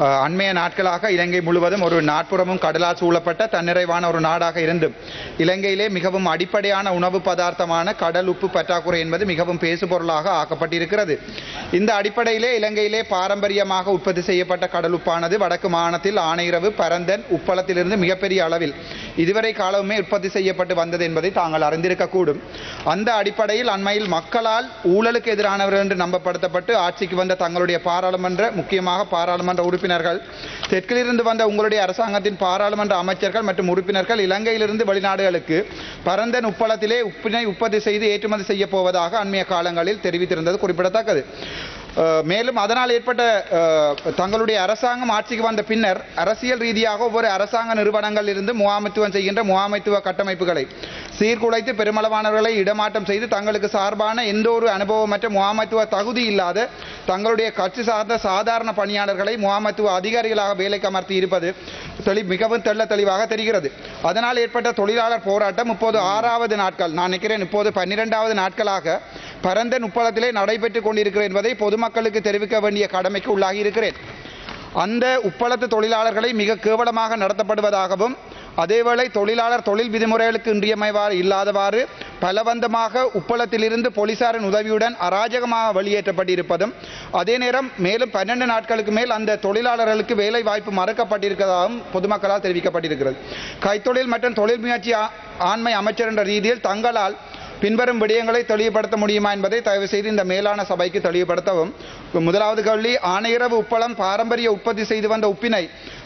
அண்மைய நாட்களாக இலங்கை முழுவதும் ஒரு நாட்புறமும் கடலால் சூழப்பட்ட தன்னிறைவான ஒரு நாடாக இருந்தும் இலங்கையிலே மிகவும் அடிப்படையான உணவு பதார்த்தமான கடல் உப்பு பற்றாக்குறை என்பது மிகவும் பேசுபொருளாக ஆக்கப்பட்டிருக்கிறது. இந்த அடிப்படையிலே இலங்கையிலே பாரம்பரியமாக உற்பத்தி செய்யப்பட்ட கடல் உப்பானது வடக்கு மாகாணத்தில் ஆனையிறவு, பரந்தன், உப்பளத்திலிருந்து மிகப்பெரிய அளவில் இதுவரை காலமே உற்பத்தி செய்யப்பட்டு வந்தது என்பதை தாங்கள் அறிந்திருக்கக்கூடும். அந்த அடிப்படையில் அண்மையில் மக்களால் ஊழலுக்கு எதிரானவர்கள் என்று நம்பப்படுத்தப்பட்டு ஆட்சிக்கு வந்த தங்களுடைய முக்கியமாக பாராளுமன்ற உறுப்பினர்கள், தெற்கிலிருந்து வந்த உங்களுடைய அரசாங்கத்தின் பாராளுமன்ற அமைச்சர்கள் மற்றும் உறுப்பினர்கள் இலங்கையிலிருந்து வெளிநாடுகளுக்கு பரந்தன் உப்பளத்திலே உப்பினை உற்பத்தி செய்து ஏற்றுமதி செய்ய போவதாக அண்மைய காலங்களில் தெரிவித்திருந்தது குறிப்பிடத்தக்கது. மேலும் அதனால் ஏற்பட்ட தங்களுடைய அரசாங்கம் ஆட்சிக்கு வந்த பின்னர் அரசியல் ரீதியாக ஒவ்வொரு அரசாங்க நிறுவனங்கள் இருந்து முகாமைத்துவம் செய்கின்ற முகாமைத்துவ கட்டமைப்புகளை சீர்குலைத்து பெருமளவானவர்களை இடமாற்றம் செய்து தங்களுக்கு சார்பான எந்த ஒரு அனுபவமற்ற முகாமைத்துவ தகுதி இல்லாத தங்களுடைய கட்சி சார்ந்த சாதாரண பணியாளர்களை முகாமைத்துவ அதிகாரிகளாக வேலைக்கு அமர்த்தி இருப்பது மிகவும் தெளிவாக தெரிகிறது. அதனால் ஏற்பட்ட தொழிலாளர் போராட்டம் இப்போது 6வது நாட்கள், நான் நினைக்கிறேன் இப்போது 12வது நாட்களாக பரந்தன் உப்பளத்திலே நடைபெற்றுக் கொண்டிருக்கிறது என்பதை பொதுமக்களுக்கு தெரிவிக்க வேண்டிய கடமைக்கு உள்ளாகி இருக்கிறேன். அந்த உப்பளத்து தொழிலாளர்களை மிக கேவலமாக நடத்தப்படுவதாகவும் அதேவேளை தொழிலாளர் தொழில் விதிமுறைகளுக்கு இன்றியமைவாறு இல்லாதவாறு பலவந்தமாக உப்பளத்திலிருந்து போலீசாரின் உதவியுடன் அராஜகமாக வெளியேற்றப்பட்டிருப்பதும், அதே நேரம் மேலும் 12 நாட்களுக்கு மேல் அந்த தொழிலாளர்களுக்கு வேலை வாய்ப்பு மறுக்கப்பட்டிருப்பதாகவும் பொதுமக்களால் தெரிவிக்கப்பட்டிருக்கிறது. கைத்தொழில் மற்றும் தொழில் முயற்சி ஆண்மை அமைச்சர் என்ற ரீதியில் தங்களால் பின்வரும் விடயங்களை தெளிவுபடுத்த முடியுமா என்பதை தயவு செய்து இந்த மேலான சபைக்கு தெளிவுபடுத்தவும். முதலாவது கேள்வி, ஆனையிறவு உப்பளம் பாரம்பரிய உற்பத்தி செய்து வந்த உப்பினை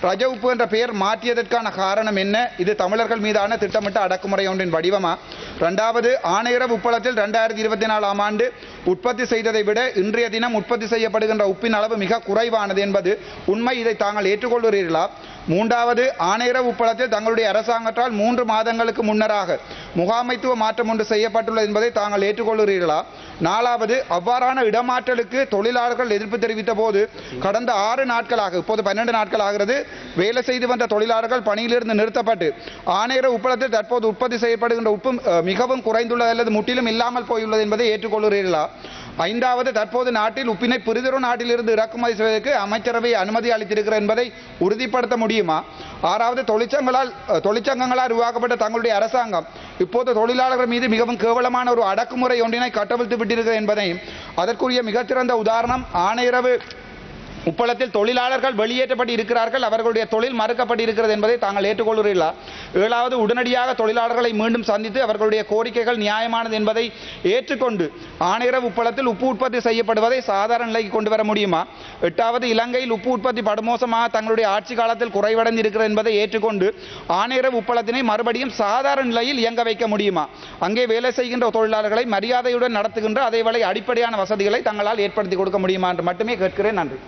ரஜ உப்பு என்ற பெயர் மாற்றியதற்கான காரணம் என்ன? இது தமிழர்கள் மீதான திட்டமிட்ட அடக்குமுறை ஒன்றின் வடிவமா? இரண்டாவது, ஆனையிறவு உப்பளத்தில் 2024ஆம் ஆண்டு உற்பத்தி செய்ததை விட இன்றைய தினம் உற்பத்தி செய்யப்படுகின்ற உப்பின் அளவு மிக குறைவானது என்பது உண்மை, இதை தாங்கள் ஏற்றுக்கொள்கிறீர்களா? மூன்றாவது, ஆனையிறவு உப்பளத்தில் தங்களுடைய அரசாங்கத்தால் 3 மாதங்களுக்கு முன்னராக முகாமைத்துவ மாற்றம் ஒன்று செய்யப்பட்டுள்ளது என்பதை தாங்கள் ஏற்றுக்கொள்கிறீர்களா? நாலாவது, அவ்வாறான இடமாற்றலுக்கு தொழிலாளர்கள் எதிர்ப்பு தெரிவித்த போது கடந்த 6 நாட்களாக, இப்போது 12 நாட்கள் ஆகிறது, வேலை செய்து வந்த தொழிலாளர்கள் பணியிலிருந்து நிறுத்தப்பட்டு ஆனையிறவு உப்பளத்தில் தற்போது உற்பத்தி செய்யப்படுகின்ற உப்பு மிகவும் குறைந்துள்ளது அல்லது முற்றிலும் இல்லாமல் போயுள்ளது என்பதை ஏற்றுக்கொள்கிறீர்களா? ஐந்தாவது, தற்போது நாட்டில் உப்பினை பிறிதொரு நாட்டிலிருந்து இறக்குமதி செய்வதற்கு அமைச்சரவை அனுமதி அளித்திருக்கிறது என்பதை உறுதிப்படுத்த முடியுமா? ஆறாவது, தொழிற்சங்கங்களால் உருவாக்கப்பட்ட தங்களுடைய அரசாங்கம் இப்போது தொழிலாளர்கள் மீது மிகவும் கேவலமான ஒரு அடக்குமுறை ஒன்றினை கட்டவிழ்த்து விட்டிருக்கிறது என்பதையும், அதற்குரிய மிகச்சிறந்த உதாரணம் ஆனையிறவு உப்பளத்தில் தொழிலாளர்கள் வெளியேற்றப்பட்டு இருக்கிறார்கள், அவர்களுடைய தொழில் மறுக்கப்பட்டிருக்கிறது என்பதை தாங்கள் ஏற்றுக்கொள்கிறீர்களா? ஏழாவது, உடனடியாக தொழிலாளர்களை மீண்டும் சந்தித்து அவர்களுடைய கோரிக்கைகள் நியாயமானது என்பதை ஏற்றுக்கொண்டு ஆனையிறவு உப்பளத்தில் உப்பு உற்பத்தி செய்யப்படுவதை சாதாரண நிலைக்கு கொண்டு வர முடியுமா? எட்டாவது, இலங்கையில் உப்பு உற்பத்தி படுமோசமாக தங்களுடைய ஆட்சி காலத்தில் குறைவடைந்து இருக்கிறது என்பதை ஏற்றுக்கொண்டு ஆனையிறவு உப்பளத்தினை மறுபடியும் சாதாரண நிலையில் இயங்க வைக்க முடியுமா? அங்கே வேலை செய்கின்ற தொழிலாளர்களை மரியாதையுடன் நடத்துகின்ற அதேவேளை அடிப்படையான வசதிகளை தங்களால் ஏற்படுத்தி கொடுக்க முடியுமா என்று மட்டுமே கேட்கிறேன். நன்றி.